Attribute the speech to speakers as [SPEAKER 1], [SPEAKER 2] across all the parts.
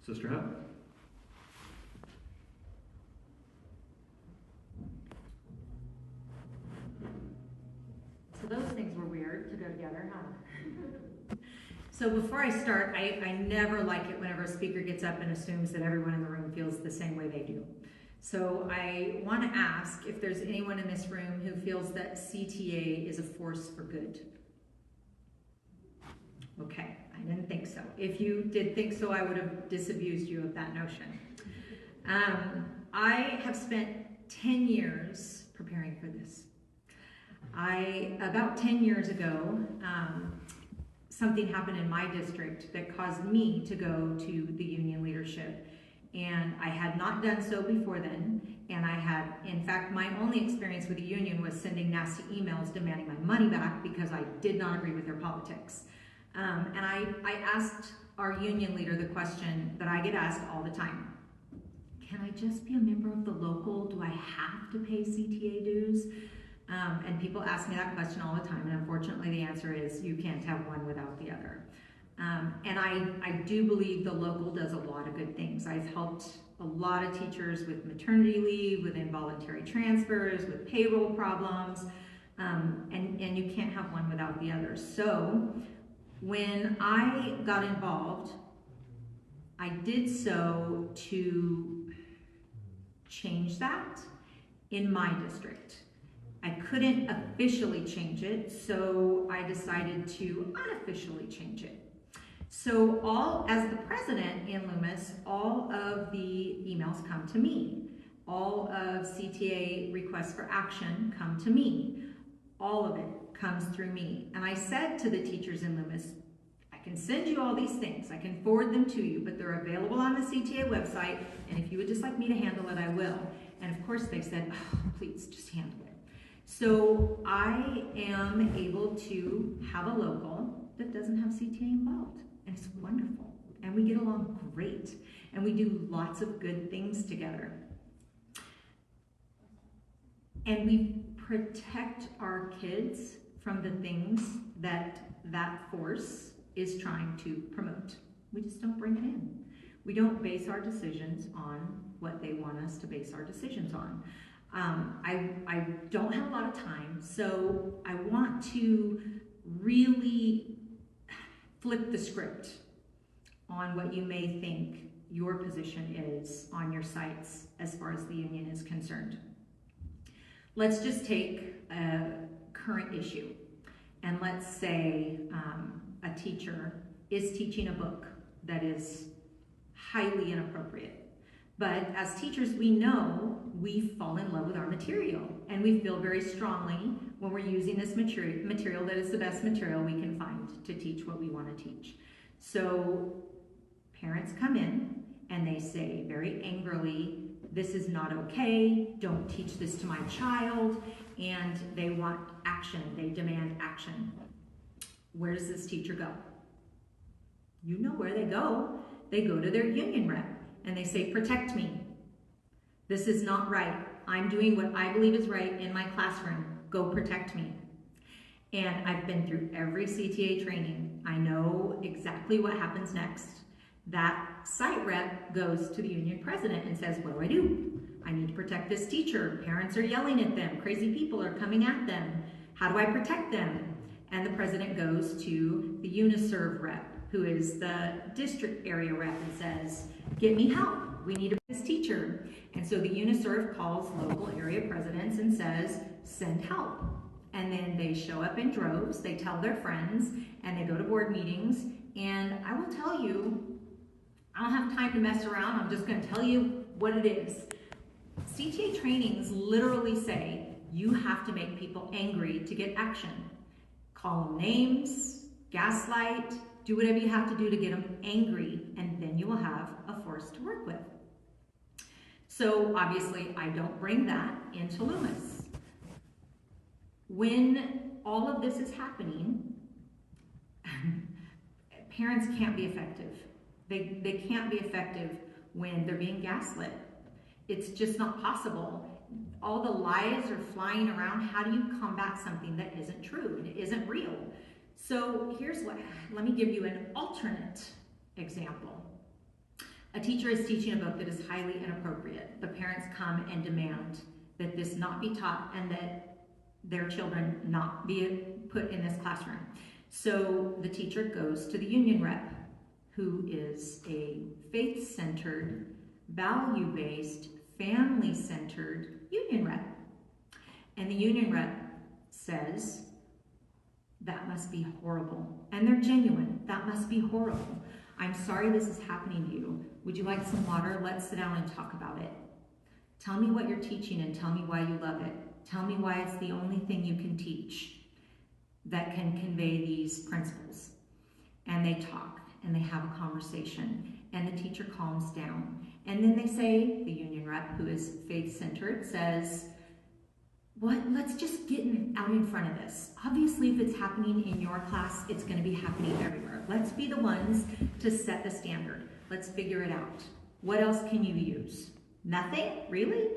[SPEAKER 1] Sister Hupp?
[SPEAKER 2] So those things were weird to go together, huh? So before I start, I never like it whenever a speaker gets up and assumes that everyone in the room feels the same way they do. So I want to ask if there's anyone in this room who feels that CTA is a force for good. Okay, I didn't think so. If you did think so, I would have disabused you of that notion. I have spent 10 years preparing for this. About 10 years ago, something happened in my district that caused me to go to the union leadership. And I had not done so before then. And I had, in fact, my only experience with the union was sending nasty emails demanding my money back because I did not agree with their politics. And I asked our union leader the question that I get asked all the time. Can I just be a member of the local? Do I have to pay CTA dues? And people ask me that question all the time, and unfortunately the answer is you can't have one without the other. And I do believe the local does a lot of good things. I've helped a lot of teachers with maternity leave, with involuntary transfers, with payroll problems, and you can't have one without the other. So when I got involved, I did so to change that in my district. I couldn't officially change it, so I decided to unofficially change it. So as the president in Loomis, all of the emails come to me. All of CTA requests for action come to me. All of it comes through me. And I said to the teachers in Loomis, I can send you all these things, I can forward them to you, but they're available on the CTA website, and if you would just like me to handle it, I will. And of course they said, oh, please just handle it. So I am able to have a local that doesn't have CTA involved, and it's wonderful. And we get along great, and we do lots of good things together. And we protect our kids from the things that force is trying to promote. We just don't bring it in. We don't base our decisions on what they want us to base our decisions on. I don't have a lot of time, so I want to really flip the script on what you may think your position is on your sites as far as the union is concerned. Let's just take a current issue, and let's say a teacher is teaching a book that is highly inappropriate. But as teachers, we know we fall in love with our material, and we feel very strongly when we're using this material that is the best material we can find to teach what we want to teach. So parents come in and they say very angrily, this is not okay, don't teach this to my child, and they want action, they demand action. Where does this teacher go? You know where they go. They go to their union rep and they say, protect me. This is not right. I'm doing what I believe is right in my classroom. Go protect me. And I've been through every CTA training. I know exactly what happens next. That site rep goes to the union president and says, what do I do? I need to protect this teacher. Parents are yelling at them. Crazy people are coming at them. How do I protect them? And the president goes to the UniServe rep, who is the district area rep, and says, get me help. We need this teacher. And so the UniServe calls local area presidents and says, send help. And then they show up in droves, they tell their friends, and they go to board meetings. And I will tell you, I don't have time to mess around. I'm just going to tell you what it is. CTA trainings literally say you have to make people angry to get action. Call them names, gaslight, do whatever you have to do to get them angry, and then you will have a force to work with. So obviously I don't bring that into Loomis. When all of this is happening, parents can't be effective. They can't be effective when they're being gaslit. It's just not possible. All the lies are flying around. How do you combat something that isn't true and isn't real? So here's let me give you an alternate example. A teacher is teaching a book that is highly inappropriate. The parents come and demand that this not be taught and that their children not be put in this classroom. So the teacher goes to the union rep, who is a faith-centered, value-based, family-centered union rep. And the union rep says, that must be horrible. And they're genuine. That must be horrible. I'm sorry this is happening to you. Would you like some water? Let's sit down and talk about it. Tell me what you're teaching and tell me why you love it. Tell me why it's the only thing you can teach that can convey these principles. And they talk and they have a conversation and the teacher calms down. And then they say, the union rep, who is faith-centered, says, let's just get out in front of this. Obviously, if it's happening in your class, it's going to be happening everywhere. Let's be the ones to set the standard. Let's figure it out. What else can you use? Nothing? Really?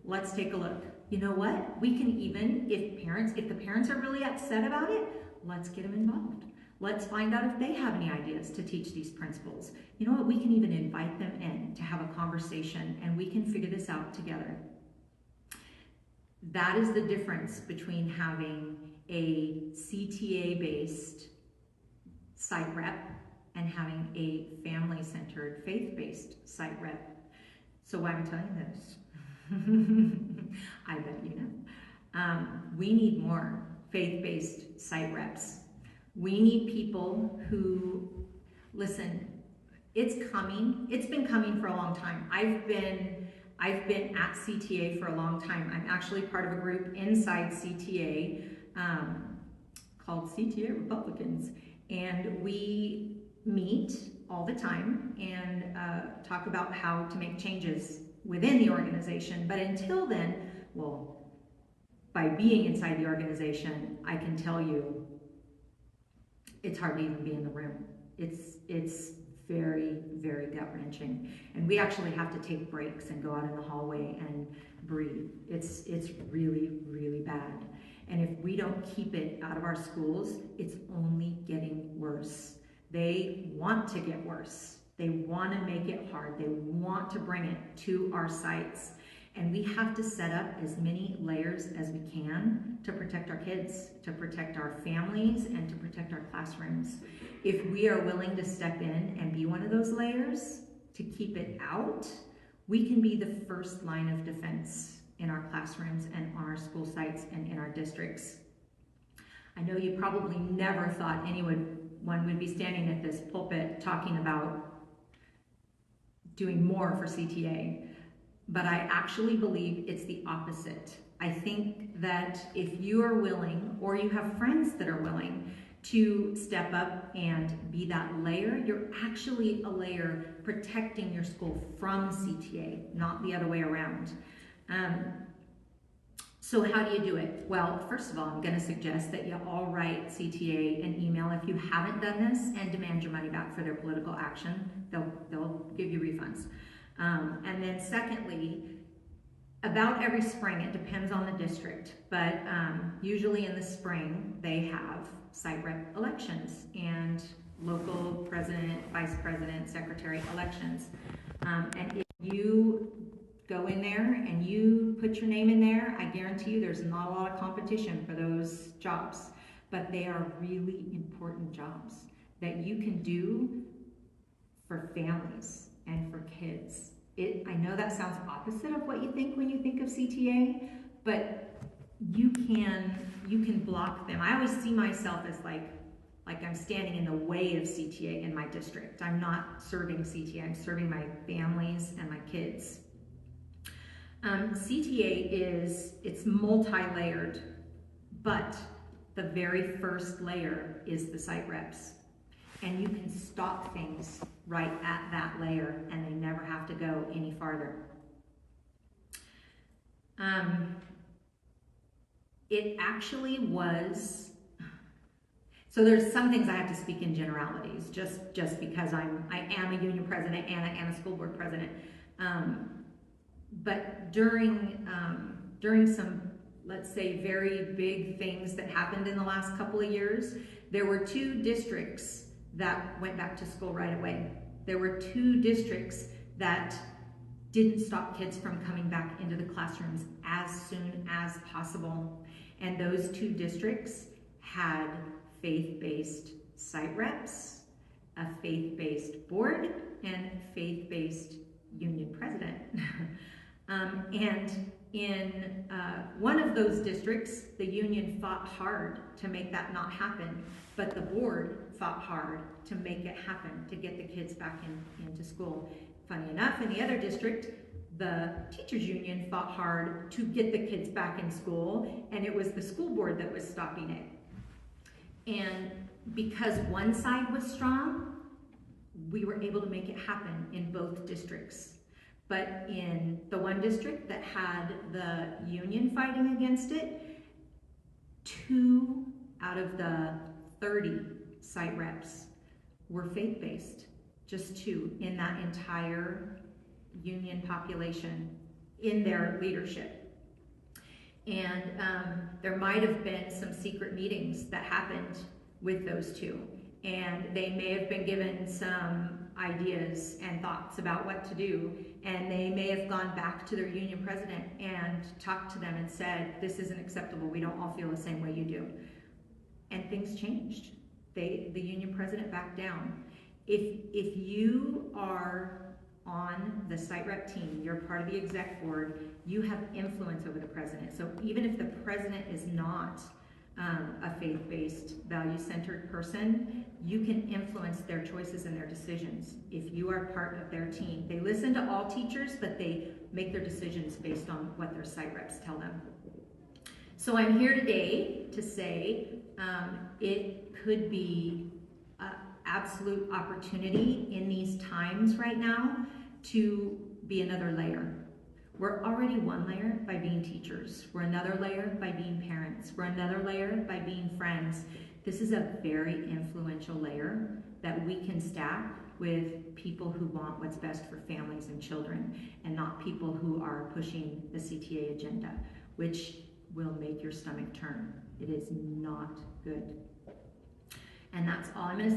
[SPEAKER 2] Let's take a look. You know what? We can even, if the parents are really upset about it, let's get them involved. Let's find out if they have any ideas to teach these principles. You know what? We can even invite them in to have a conversation and we can figure this out together. That is the difference between having a CTA-based site rep and having a family-centered, faith-based site rep. So why am I telling you this? I bet you know. We need more faith-based site reps. We need people who, listen, it's coming. It's been coming for a long time. I've been at CTA for a long time. I'm actually part of a group inside CTA called CTA Republicans. And we meet all the time and talk about how to make changes within the organization. But until then, well, by being inside the organization, I can tell you it's hard to even be in the room. It's very, very gut-wrenching. And we actually have to take breaks and go out in the hallway and breathe. It's really, really bad. And if we don't keep it out of our schools, it's only getting worse. They want to get worse. They want to make it hard. They want to bring it to our sites. And we have to set up as many layers as we can to protect our kids, to protect our families, and to protect our classrooms. If we are willing to step in and be one of those layers to keep it out, we can be the first line of defense in our classrooms and on our school sites and in our districts. I know you probably never thought anyone would be standing at this pulpit talking about doing more for CTA. But I actually believe it's the opposite. I think that if you are willing, or you have friends that are willing to step up and be that layer, you're actually a layer protecting your school from CTA, not the other way around. So how do you do it? Well, first of all, I'm gonna suggest that you all write CTA an email if you haven't done this and demand your money back for their political action. They'll give you refunds. And then secondly, about every spring, it depends on the district, but usually in the spring, they have site rep elections and local president, vice president, secretary elections. And if you go in there and you put your name in there, I guarantee you there's not a lot of competition for those jobs, but they are really important jobs that you can do for families and for kids. I know that sounds opposite of what you think when you think of CTA, but you can block them. I always see myself as like I'm standing in the way of CTA in my district. I'm not serving CTA, I'm serving my families and my kids. CTA it's multi-layered, but the very first layer is the site reps. And you can stop things right at that layer and they never have to go any farther. It actually was, so there's some things I have to speak in generalities just because I am a union president and I am a school board president. But during some, let's say, very big things that happened in the last couple of years, there were 2 districts that went back to school right away. There were 2 districts that didn't stop kids from coming back into the classrooms as soon as possible. And those 2 districts had faith-based site reps, a faith-based board, and faith-based union president. And in one of those districts, the union fought hard to make that not happen, but the board fought hard to make it happen, to get the kids back into school. Funny enough, in the other district, the teachers union fought hard to get the kids back in school, and it was the school board that was stopping it. And because one side was strong, we were able to make it happen in both districts. But in the one district that had the union fighting against it, 2 out of the 30 site reps were faith-based, just 2 in that entire union population in their leadership. And there might have been some secret meetings that happened with those 2. And they may have been given some ideas and thoughts about what to do, and they may have gone back to their union president and talked to them and said, this isn't acceptable, we don't all feel the same way you do. And things changed. The union president backed down. If you are on the site rep team, you're part of the exec board, you have influence over the president. So even if the president is not a faith-based, value-centered person, you can influence their choices and their decisions if you are part of their team. They listen to all teachers, but they make their decisions based on what their site reps tell them. So I'm here today to say it could be an absolute opportunity in these times right now to be another layer. We're already one layer by being teachers. We're another layer by being parents. We're another layer by being friends. This is a very influential layer that we can stack with people who want what's best for families and children, and not people who are pushing the CTA agenda, which will make your stomach turn. It is not good. And that's all I'm going to say.